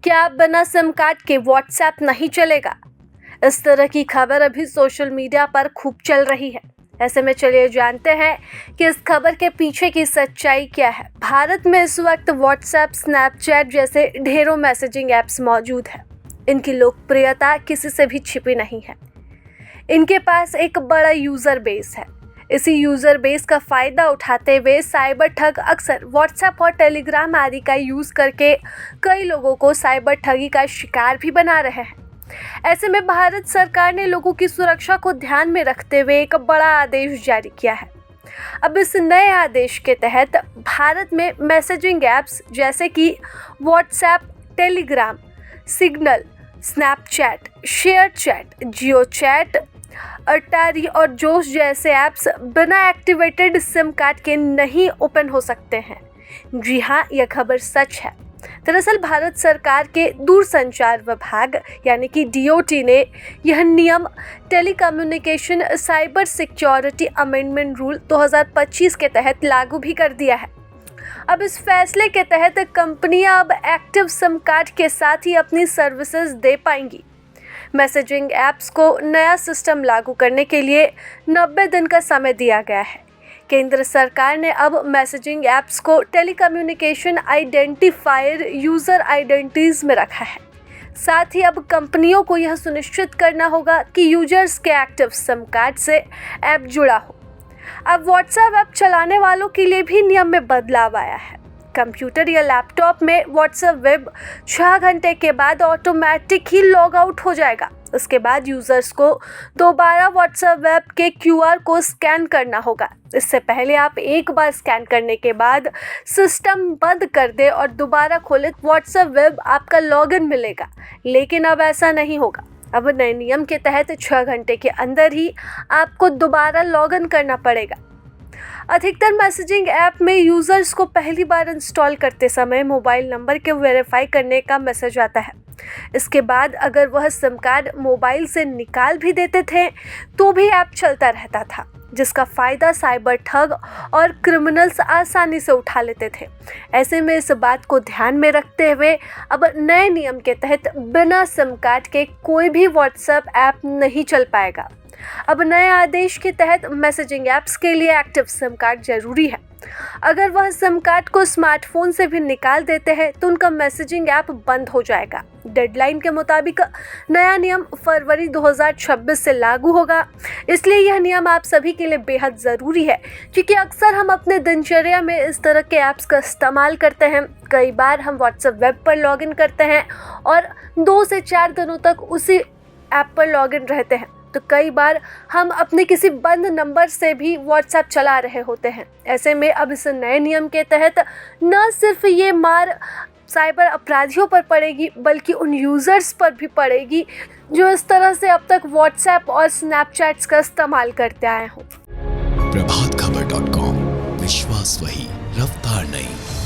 क्या अब बिना सिम कार्ड के व्हाट्सएप नहीं चलेगा? इस तरह की खबर अभी सोशल मीडिया पर खूब चल रही है। ऐसे में चलिए जानते हैं कि इस खबर के पीछे की सच्चाई क्या है। भारत में इस वक्त व्हाट्सएप, स्नैपचैट जैसे ढेरों मैसेजिंग ऐप्स मौजूद हैं। इनकी लोकप्रियता किसी से भी छिपी नहीं है। इनके पास एक बड़ा यूज़र बेस है। इसी यूज़र बेस का फ़ायदा उठाते हुए साइबर ठग अक्सर व्हाट्सएप और टेलीग्राम आदि का यूज़ करके कई लोगों को साइबर ठगी का शिकार भी बना रहे हैं। ऐसे में भारत सरकार ने लोगों की सुरक्षा को ध्यान में रखते हुए एक बड़ा आदेश जारी किया है। अब इस नए आदेश के तहत भारत में मैसेजिंग ऐप्स जैसे कि WhatsApp, Telegram, Signal, Snapchat, ShareChat, Jio chat, अटारी और जोश जैसे ऐप्स बिना एक्टिवेटेड सिम कार्ड के नहीं ओपन हो सकते हैं। जी हाँ, यह खबर सच है। दरअसल भारत सरकार के दूरसंचार विभाग यानी कि DOT ने यह नियम telecommunication cyber security amendment rule 2025 के तहत लागू भी कर दिया है। अब इस फैसले के तहत कंपनियां अब एक्टिव सिम कार्ड के साथ ही अपनी सर्विसेज दे पाएंगी। मैसेजिंग ऐप्स को नया सिस्टम लागू करने के लिए 90 दिन का समय दिया गया है। केंद्र सरकार ने अब मैसेजिंग ऐप्स को टेलीकम्युनिकेशन आइडेंटिफायर यूज़र आइडेंटिटीज़ में रखा है। साथ ही अब कंपनियों को यह सुनिश्चित करना होगा कि यूजर्स के एक्टिव सिम कार्ड से ऐप जुड़ा हो। अब व्हाट्सएप ऐप चलाने वालों के लिए भी नियम में बदलाव आया है। कंप्यूटर या लैपटॉप में व्हाट्सएप वेब 6 घंटे के बाद ऑटोमेटिक ही लॉग आउट हो जाएगा। उसके बाद यूज़र्स को दोबारा व्हाट्सएप वेब के QR को स्कैन करना होगा। इससे पहले आप एक बार स्कैन करने के बाद सिस्टम बंद कर दे और दोबारा खोले, व्हाट्सएप वेब आपका लॉगिन मिलेगा। लेकिन अब ऐसा नहीं होगा। अब नए नियम के तहत 6 घंटे के अंदर ही आपको दोबारा लॉगिन करना पड़ेगा। अधिकतर मैसेजिंग ऐप में यूज़र्स को पहली बार इंस्टॉल करते समय मोबाइल नंबर के वेरीफाई करने का मैसेज आता है। इसके बाद अगर वह सिम कार्ड मोबाइल से निकाल भी देते थे तो भी ऐप चलता रहता था, जिसका फ़ायदा साइबर ठग और क्रिमिनल्स आसानी से उठा लेते थे। ऐसे में इस बात को ध्यान में रखते हुए अब नए नियम के तहत बिना सिम कार्ड के कोई भी व्हाट्सएप ऐप नहीं चल पाएगा। अब नए आदेश के तहत मैसेजिंग ऐप्स के लिए एक्टिव सिम कार्ड जरूरी है। अगर वह सिम कार्ड को स्मार्टफोन से भी निकाल देते हैं तो उनका मैसेजिंग ऐप बंद हो जाएगा। डेडलाइन के मुताबिक नया नियम फरवरी 2026 से लागू होगा। इसलिए यह नियम आप सभी के लिए बेहद ज़रूरी है, क्योंकि अक्सर हम अपने दिनचर्या में इस तरह के ऐप्स का इस्तेमाल करते हैं। कई बार हम व्हाट्सएप वेब पर लॉगिन करते हैं और 2 से 4 दिनों तक उसी ऐप पर लॉगिन रहते हैं। तो कई बार हम अपने किसी बंद नंबर से भी व्हाट्सएप चला रहे होते हैं। ऐसे में अब इस नए नियम के तहत न सिर्फ ये मार साइबर अपराधियों पर पड़ेगी, बल्कि उन यूज़र्स पर भी पड़ेगी जो इस तरह से अब तक व्हाट्सएप और स्नैपचैट्स का इस्तेमाल करते आए हों। प्रभातखबर.com, विश्वास वही, रफ्तार नहीं।